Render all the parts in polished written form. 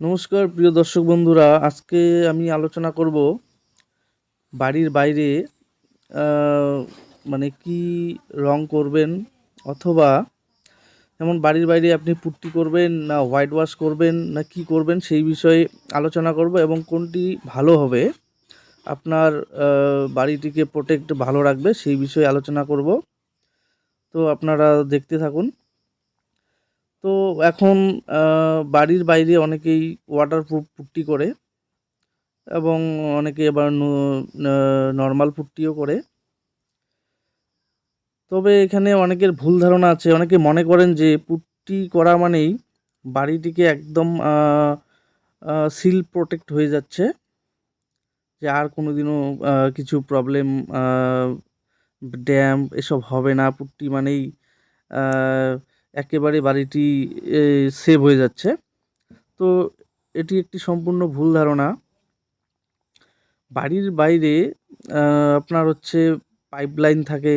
নমস্কার প্রিয় দর্শক বন্ধুরা, আজকে আমি আলোচনা করব বাড়ির বাইরে আহ, মানে কি রং করবেন, অথবা যেমন বাড়ির বাইরে আপনি পুট্টি করবেন না হোয়াইট ওয়াশ করবেন না কি করবেন সেই বিষয়ে আলোচনা করব এবং কোনটি ভালো হবে আপনার বাড়িটিকে প্রোটেক্ট ভালো রাখবে সেই বিষয়ে আলোচনা করব। তো আপনারা দেখতে থাকুন। তো এখন বাড়ির বাইরে অনেকেই ওয়াটারপ্রুফ পুট্টি করে এবং অনেকে আবার নর্মাল পুট্টিও করে। তবে এখানে অনেকের ভুল ধারণা আছে, অনেকে মনে করেন যে পুট্টি করা মানেই বাড়িটিকে একদম সিল প্রোটেক্ট হয়ে যাচ্ছে, যে আর কোনোদিনও কিছু প্রবলেম, ড্যাম্প এসব হবে না, পুট্টি মানেই আহ, একেবারে বাড়িটি সেভ হয়ে যাচ্ছে। তো এটি একটি সম্পূর্ণ ভুল ধারণা। বাড়ির বাইরে আপনার হচ্ছে পাইপলাইন থাকে,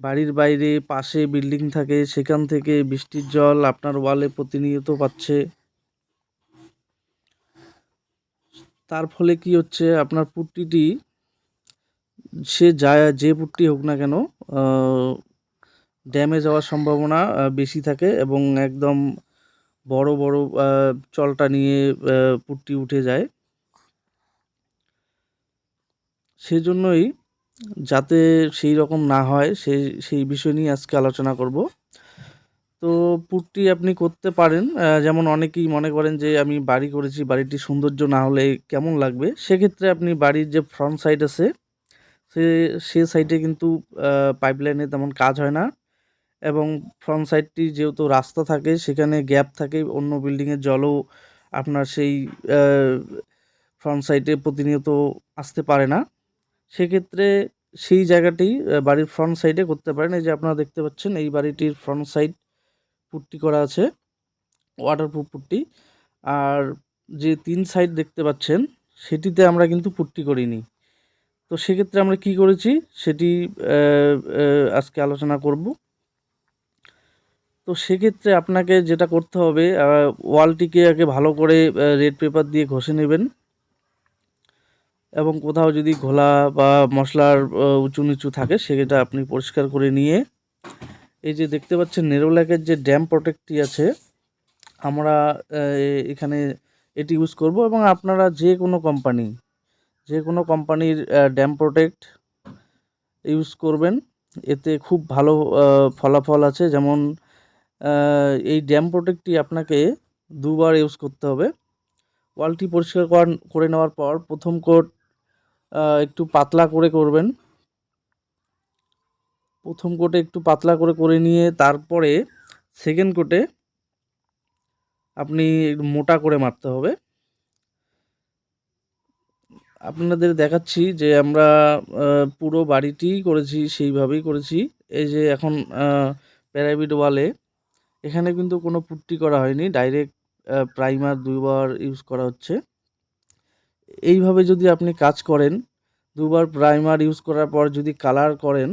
বাড়ির বাইরে পাশে বিল্ডিং থাকে, সেখান থেকে বৃষ্টির জল আপনার ওয়ালে প্রতিনিয়ত পাচ্ছে। তার ফলে কি হচ্ছে, আপনার পুট্টিটি সে যে পুট্টি হোক না কেন ড্যামেজ হওয়ার সম্ভাবনা বেশি থাকে এবং একদম বড় বড় চলটা নিয়ে পুট্টি উঠে যায়। সেজন্যই যাতে সেই রকম না হয় সেই বিষয় নিয়ে আজকে আলোচনা করব। তো পুট্টি আপনি করতে পারেন, যেমন অনেকেই মনে করেন যে আমি বাড়ি করেছি, বাড়িটি সৌন্দর্য না হলে কেমন লাগবে। সেক্ষেত্রে আপনি বাড়ির যে ফ্রন্ট সাইড আছে সে সে সাইডে কিন্তু পাইপলাইনে তেমন কাজ হয় না, এবং ফ্রন্ট সাইডটি যেহেতু রাস্তা থাকে সেখানে গ্যাপ থাকে, অন্য বিল্ডিংয়ের জলও আপনার সেই ফ্রন্ট সাইডে প্রতিনিয়ত আসতে পারে না। সেক্ষেত্রে সেই জায়গাটি বাড়ির ফ্রন্ট সাইডে করতে পারেন। এই যে আপনারা দেখতে পাচ্ছেন এই বাড়িটির ফ্রন্ট সাইড পুট্টি করা আছে, ওয়াটারপ্রুফ পুট্টি। আর যে 3 সাইড দেখতে পাচ্ছেন সেটিতে আমরা কিন্তু পুট্টি করিনি। তো সেক্ষেত্রে আমরা কি করেছি সেটি আজকে আলোচনা করব। তো সেক্ষেত্রে আপনাকে যেটা করতে হবে, ওয়ালটিকে আগে ভালো করে রেড পেপার দিয়ে ঘষে নেবেন, এবং কোথাও যদি ঘোলা বা মশলার উঁচু নিচু থাকে সেটা আপনি পরিষ্কার করে নিয়ে, এই যে দেখতে পাচ্ছেন নেরোল্যাকের যে ড্যাম প্রোটেক্টটি আছে, আমরা এখানে এটি ইউজ করব। এবং আপনারা যে কোনো কোম্পানির ড্যাম প্রোটেক্ট ইউজ করবেন, এতে খুব ভালো ফলাফল আছে। যেমন এই ড্যাম প্রোটেক্টটি আপনাকে 2বার ইউজ করতে হবে। ওয়ালটি পরিষ্কার করে নেওয়ার পর প্রথম কোট একটু পাতলা করে করবেন, প্রথম কোটে একটু পাতলা করে নিয়ে তারপরে সেকেন্ড কোটে আপনি একটু মোটা করে মারতে হবে। আপনাদের দেখাচ্ছি যে আমরা পুরো বাড়িটিই করেছি, সেইভাবেই করেছি। এই যে এখন প্যারাপিট ওয়ালে এখানে কিন্তু কোনো পুট্টি করা হয়নি, ডাইরেক্ট প্রাইমার 2বার ইউজ করা হচ্ছে। এইভাবে যদি আপনি কাজ করেন, 2বার প্রাইমার ইউজ করার পর যদি কালার করেন,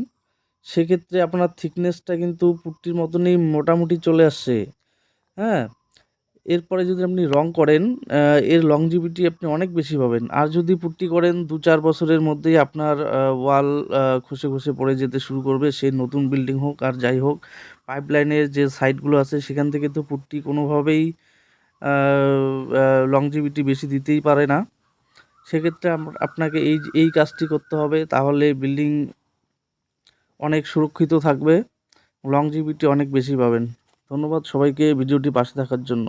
সেক্ষেত্রে আপনার থিকনেসটা কিন্তু পুট্টির মতনই মোটামুটি চলে আসছে। হ্যাঁ, এরপরে যদি আপনি রং করেন, এর লংজিভিটি আপনি অনেক বেশি পাবেন। আর যদি পুট্টি করেন 2-4 বছরের মধ্যেই আপনার ওয়াল খসে খসে পড়ে যেতে শুরু করবে, সে নতুন বিল্ডিং হোক আর যাই হোক। পাইপলাইনের যে সাইডগুলো আছে সেখান থেকে তো পুট্টি কোনোভাবেই লংজিভিটি বেশি দিতেই পারে না। সেক্ষেত্রে আপনাকে এই কাজটি করতে হবে, তাহলে বিল্ডিং অনেক সুরক্ষিত থাকবে, লংজিভিটি অনেক বেশি পাবেন। ধন্যবাদ সবাইকে ভিডিওটি পাশে থাকার জন্য।